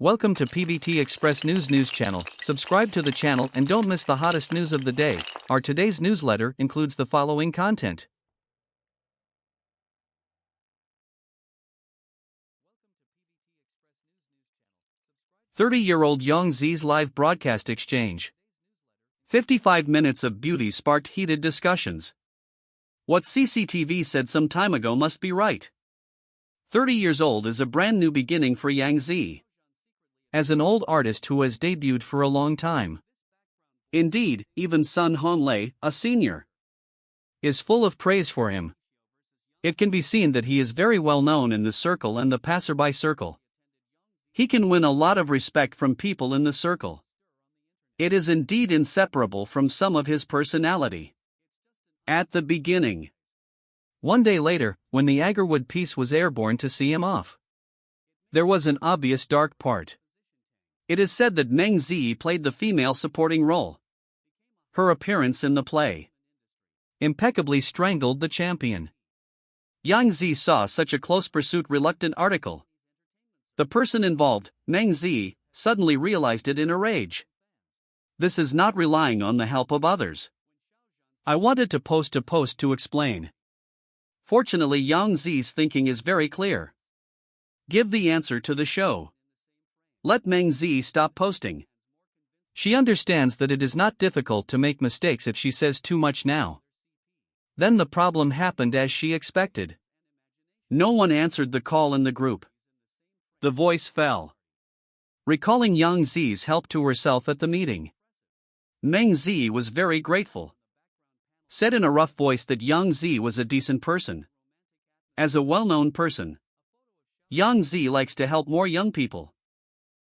Welcome to PVT Express News channel. Subscribe to the channel and don't miss the hottest news of the day. Our today's newsletter includes the following content. "30-year-old Yangzi's live broadcast exchange. 55 minutes of beauty sparked heated discussions. What CCTV said some time ago must be right. 30 years old is a brand new beginning for Yangzi. As an old artist who has debuted for a long time. Indeed, even Sun Honlei, a senior, is full of praise for him. It can be seen that he is very well known in the circle and the passerby circle. He can win a lot of respect from people in the circle. It is indeed inseparable from some of his personality. At the beginning. One day later, when the Agarwood piece was airborne to see him off, there was an obvious dark part. It is said that Yangzi played the female supporting role. Her appearance in the play impeccably strangled the champion. Yangzi saw such a close pursuit reluctant article. The person involved, Yangzi, suddenly realized it in a rage. This is not relying on the help of others. I wanted to post a post to explain. Fortunately, Yangzi's thinking is very clear. Give the answer to the show. Let Yangzi stop posting. She understands that it is not difficult to make mistakes if she says too much now. Then the problem happened as she expected. No one answered the call in the group. The voice fell. Recalling Yangzi's help to herself at the meeting. Yangzi was very grateful. Said in a rough voice that Yangzi was a decent person. As a well-known person, Yangzi likes to help more young people.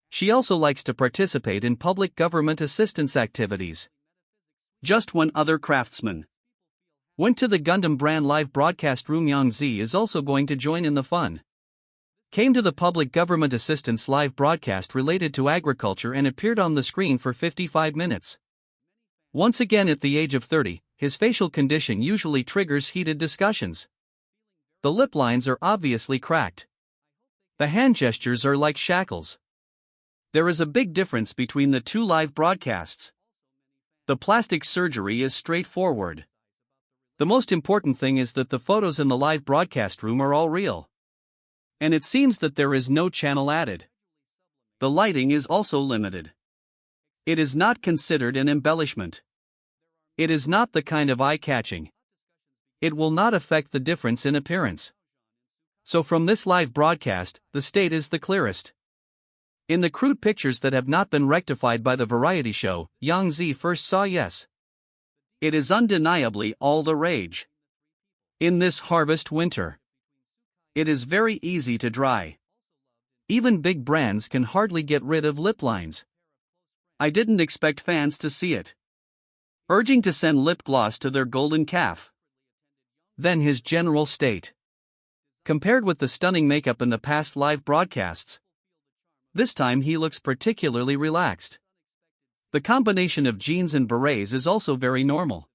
She also likes to participate in public government assistance activities. Just when other craftsmen went to the Gundam brand live broadcast room, Yangzi is also going to join in the fun. Came to the public government assistance live broadcast related to agriculture and appeared on the screen for 55 minutes. Once again at the age of 30, his facial condition usually triggers heated discussions. The lip lines are obviously cracked. The hand gestures are like shackles. There is a big difference between the two live broadcasts. The plastic surgery is straightforward. The most important thing is that the photos in the live broadcast room are all real. And it seems that there is no channel added. The lighting is also limited. It is not considered an embellishment. It is not the kind of eye-catching. It will not affect the difference in appearance. So from this live broadcast, the state is the clearest. In the crude pictures that have not been rectified by the variety show, Yangzi first saw yes. It is undeniably all the rage. In this harvest winter, it is very easy to dry. Even big brands can hardly get rid of lip lines. I didn't expect fans to see it. Urging to send lip gloss to their golden calf. Then his general state. Compared with the stunning makeup in the past live broadcasts, this time he looks particularly relaxed. The combination of jeans and berets is also very normal.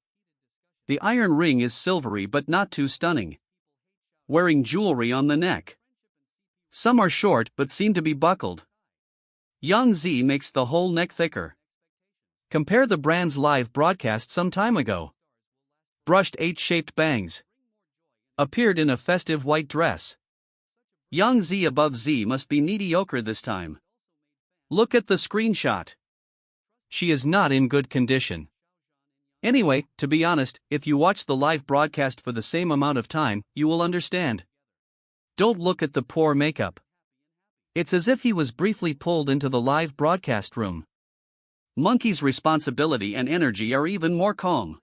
The iron ring is silvery but not too stunning. Wearing jewelry on the neck. Some are short but seem to be buckled. Yangzi makes the whole neck thicker. Compare the brand's live broadcast some time ago. Brushed H-shaped bangs. Appeared in a festive white dress. Yangzi above Z must be mediocre this time. Look at the screenshot. She is not in good condition. Anyway, to be honest, if you watch the live broadcast for the same amount of time, you will understand. Don't look at the poor makeup. It's as if he was briefly pulled into the live broadcast room. Monkey's responsibility and energy are even more calm.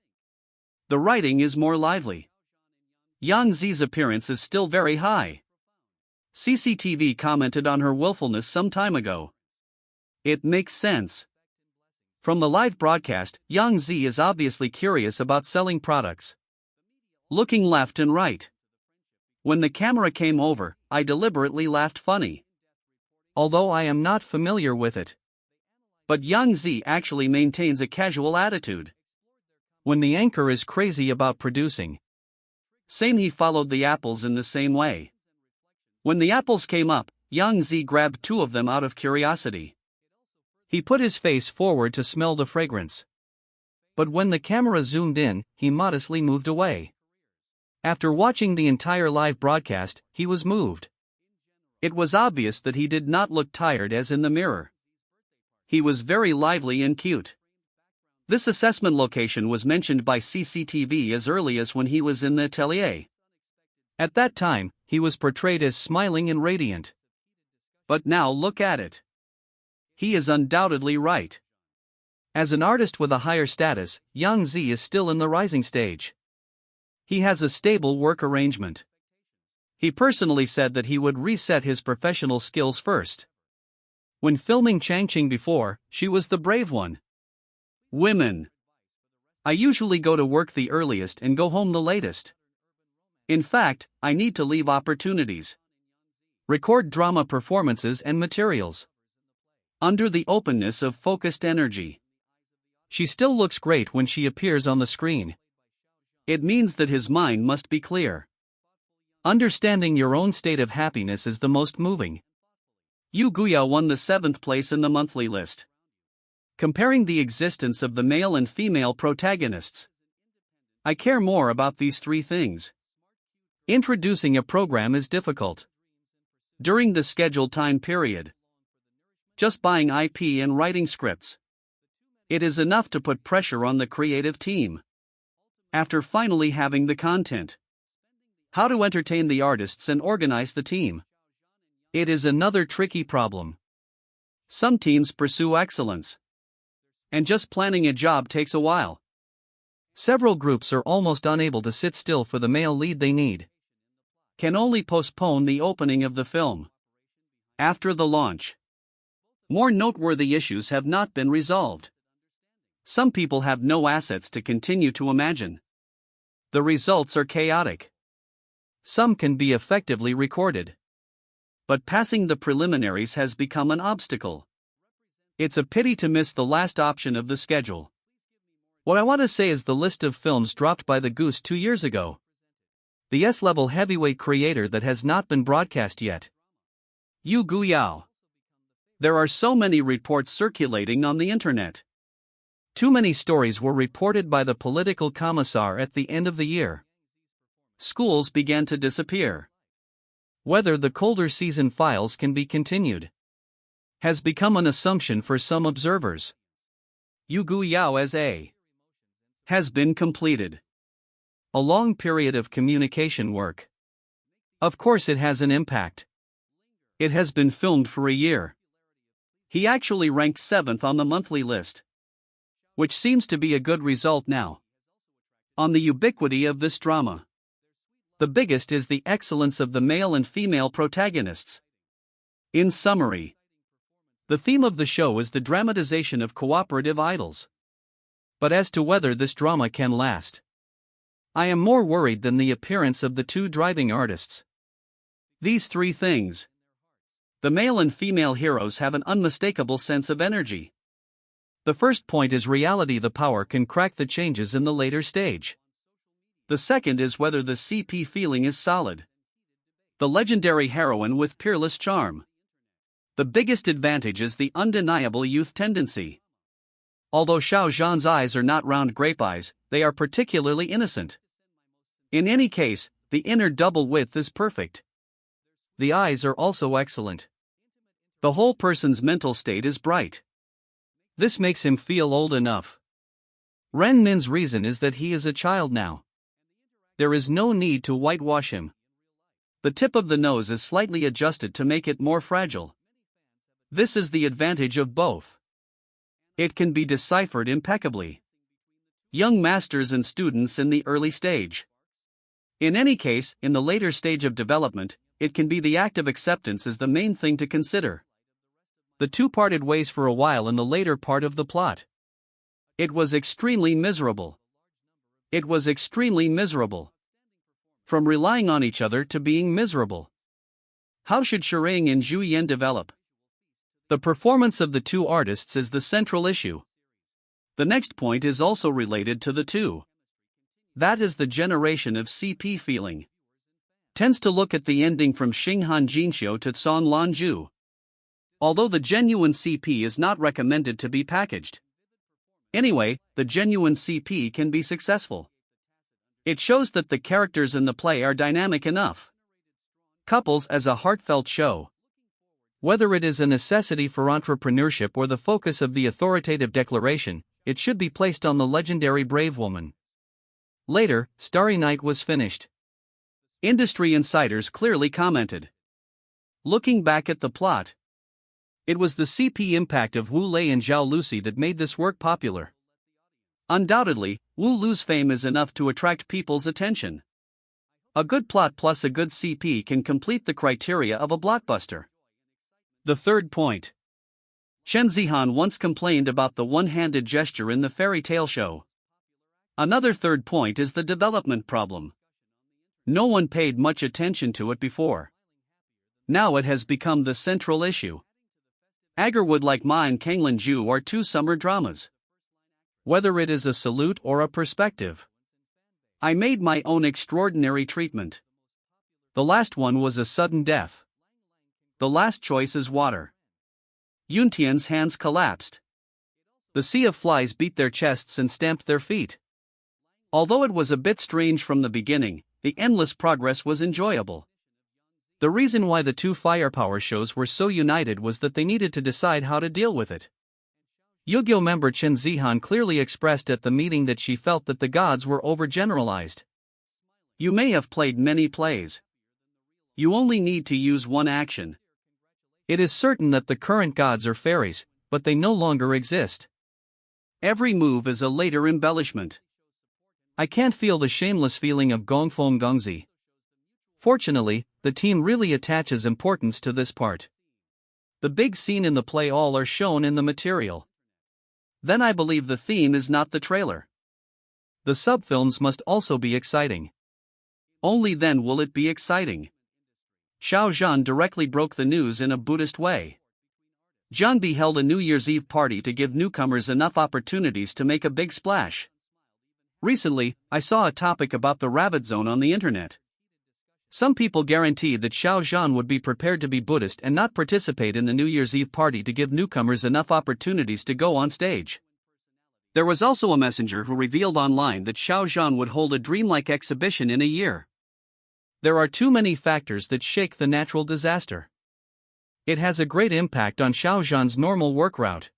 The writing is more lively. Yangzi's appearance is still very high. CCTV commented on her willfulness some time ago. It makes sense. From the live broadcast, Yangzi is obviously curious about selling products. Looking left and right. When the camera came over, I deliberately laughed funny. Although I am not familiar with it. But Yangzi actually maintains a casual attitude. When the anchor is crazy about producing. Same, he followed the apples in the same way. When the apples came up, Yangzi grabbed two of them out of curiosity. He put his face forward to smell the fragrance. But when the camera zoomed in, he modestly moved away. After watching the entire live broadcast, he was moved. It was obvious that he did not look tired as in the mirror. He was very lively and cute. This assessment location was mentioned by CCTV as early as when he was in the atelier. At that time, he was portrayed as smiling and radiant. But now look at it. He is undoubtedly right. As an artist with a higher status, Yangzi is still in the rising stage. He has a stable work arrangement. He personally said that he would reset his professional skills first. When filming Changqing before, she was the brave one. Women. I usually go to work the earliest and go home the latest. In fact, I need to leave opportunities. Record drama performances and materials. Under the openness of focused energy. She still looks great when she appears on the screen. It means that his mind must be clear. Understanding your own state of happiness is the most moving. Yu Guiyao won the 7th place in the monthly list. Comparing the existence of the male and female protagonists. I care more about these three things. Introducing a program is difficult. During the scheduled time period. Just buying IP and writing scripts. It is enough to put pressure on the creative team. After finally having the content. How to entertain the artists and organize the team. It is another tricky problem. Some teams pursue excellence. And just planning a job takes a while. Several groups are almost unable to sit still for the male lead they need. Can only postpone the opening of the film. After the launch. More noteworthy issues have not been resolved. Some people have no assets to continue to imagine. The results are chaotic. Some can be effectively recorded. But passing the preliminaries has become an obstacle. It's a pity to miss the last option of the schedule. What I want to say is the list of films dropped by the Goose 2 years ago. The S-level heavyweight creator that has not been broadcast yet. Yu Guiyao. There are so many reports circulating on the internet. Too many stories were reported by the political commissar at the end of the year. Schools began to disappear. Whether the colder season files can be continued has become an assumption for some observers. Yu Guiyao as A has been completed. A long period of communication work. Of course it has an impact. It has been filmed for a year. He actually ranked 7th on the monthly list. Which seems to be a good result now. On the ubiquity of this drama. The biggest is the excellence of the male and female protagonists. In summary, the theme of the show is the dramatization of cooperative idols. But as to whether this drama can last, I am more worried than the appearance of the two driving artists. These three things. The male and female heroes have an unmistakable sense of energy. The first point is reality. The power can crack the changes in the later stage. The second is whether the CP feeling is solid. The legendary heroine with peerless charm. The biggest advantage is the undeniable youth tendency. Although Xiao Zhan's eyes are not round grape eyes, they are particularly innocent. In any case, the inner double width is perfect. The eyes are also excellent. The whole person's mental state is bright. This makes him feel old enough. Ren Min's reason is that he is a child now. There is no need to whitewash him. The tip of the nose is slightly adjusted to make it more fragile. This is the advantage of both. It can be deciphered impeccably. Young masters and students in the early stage. In any case, in the later stage of development, it can be the act of acceptance is the main thing to consider. The two parted ways for a while in the later part of the plot. It was extremely miserable. It was extremely miserable. From relying on each other to being miserable. How should Shirang and Zhu Yan develop? The performance of the two artists is the central issue. The next point is also related to the two. That is the generation of CP feeling. tends to look at the ending from Xinghan Jinxiu to Cong Lanju. Although the genuine CP is not recommended to be packaged. Anyway, the genuine CP can be successful. It shows that the characters in the play are dynamic enough. Couples as a heartfelt show. Whether it is a necessity for entrepreneurship or the focus of the authoritative declaration, it should be placed on the legendary brave woman. Later, Starry Night was finished. Industry insiders clearly commented. Looking back at the plot, it was the CP impact of Wu Lei and Zhao Lucy that made this work popular. Undoubtedly, Wu Lu's fame is enough to attract people's attention. A good plot plus a good CP can complete the criteria of a blockbuster. The third point. Shen Zihan once complained about the one-handed gesture in the fairy tale show. Another third point is the development problem. No one paid much attention to it before. Now it has become the central issue. Agarwood like mine Kanglin Ju are two summer dramas. Whether it is a salute or a perspective. I made my own extraordinary treatment. The last one was a sudden death. The last choice is water. Yuntian's hands collapsed. The sea of flies beat their chests and stamped their feet. Although it was a bit strange from the beginning, the endless progress was enjoyable. The reason why the two firepower shows were so united was that they needed to decide how to deal with it. Yugyo member Chen Zihan clearly expressed at the meeting that she felt that the gods were overgeneralized. You may have played many plays. You only need to use one action. It is certain that the current gods are fairies, but they no longer exist. Every move is a later embellishment. I can't feel the shameless feeling of Gongfeng Gongzi. Fortunately, the team really attaches importance to this part. The big scene in the play all are shown in the material. Then I believe the theme is not the trailer. The subfilms must also be exciting. Only then will it be exciting. Xiao Zhan directly broke the news in a Buddhist way. Yangzi held a New Year's Eve party to give newcomers enough opportunities to make a big splash. Recently, I saw a topic about the rabbit zone on the internet. Some people guaranteed that Xiao Zhan would be prepared to be Buddhist and not participate in the New Year's Eve party to give newcomers enough opportunities to go on stage. There was also a messenger who revealed online that Xiao Zhan would hold a dreamlike exhibition in a year. There are too many factors that shake the natural disaster. It has a great impact on Xiao Zhan's normal work route.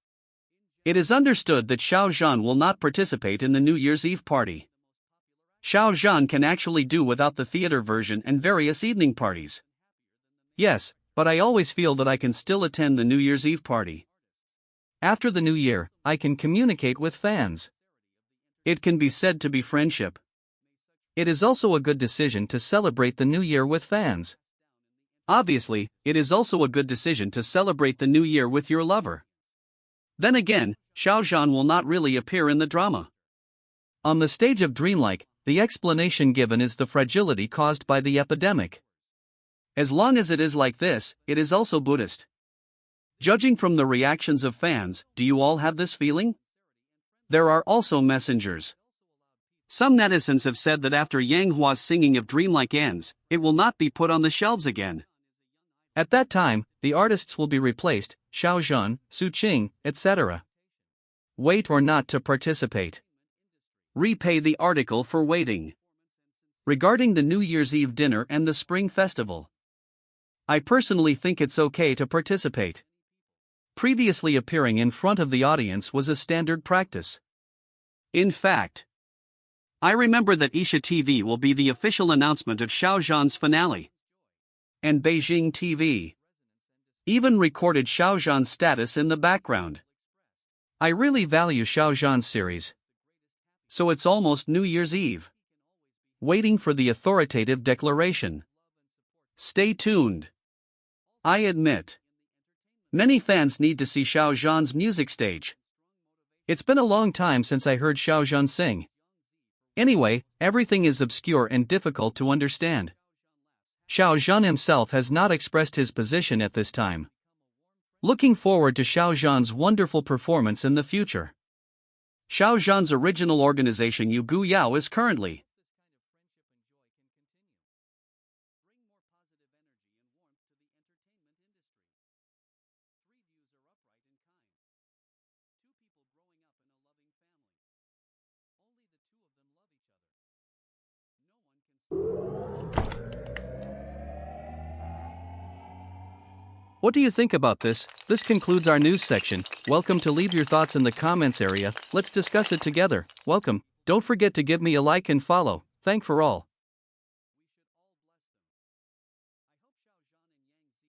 It is understood that Xiao Zhan will not participate in the New Year's Eve party. Xiao Zhan can actually do without the theater version and various evening parties. Yes, but I always feel that I can still attend the New Year's Eve party. After the new year, I can communicate with fans. It can be said to be friendship. It is also a good decision to celebrate the new year with fans. Obviously, it is also a good decision to celebrate the new year with your lover. Then again, Xiao Zhan will not really appear in the drama. On the stage of Dreamlike, the explanation given is the fragility caused by the epidemic. As long as it is like this, it is also Buddhist. Judging from the reactions of fans, do you all have this feeling? There are also messengers. Some netizens have said that after Yang Hua's singing of Dreamlike ends, it will not be put on the shelves again. At that time, the artists will be replaced, Xiao Zhan, Su Qing, etc. Wait or not to participate. Repay the article for waiting. Regarding the New Year's Eve dinner and the Spring Festival, I personally think it's okay to participate. Previously appearing in front of the audience was a standard practice. In fact, I remember that CCTV will be the official announcement of Xiao Zhan's finale. And Beijing TV even recorded Xiao Zhan's status in the background. I really value Xiao Zhan's series. So it's almost New Year's Eve. Waiting for the authoritative declaration. Stay tuned. I admit, many fans need to see Xiao Zhan's music stage. It's been a long time since I heard Xiao Zhan sing. Anyway, everything is obscure and difficult to understand. Xiao Zhan himself has not expressed his position at this time. Looking forward to Xiao Zhan's wonderful performance in the future. Xiao Zhan's original organization Yu Gu Yao is currently Two people growing up in a loving family. Only the two of them love each other. No one can What do you think about this? This concludes our news section. Welcome to leave your thoughts in the comments area. Let's discuss it together. Welcome. Don't forget to give me a like and follow. Thank for all.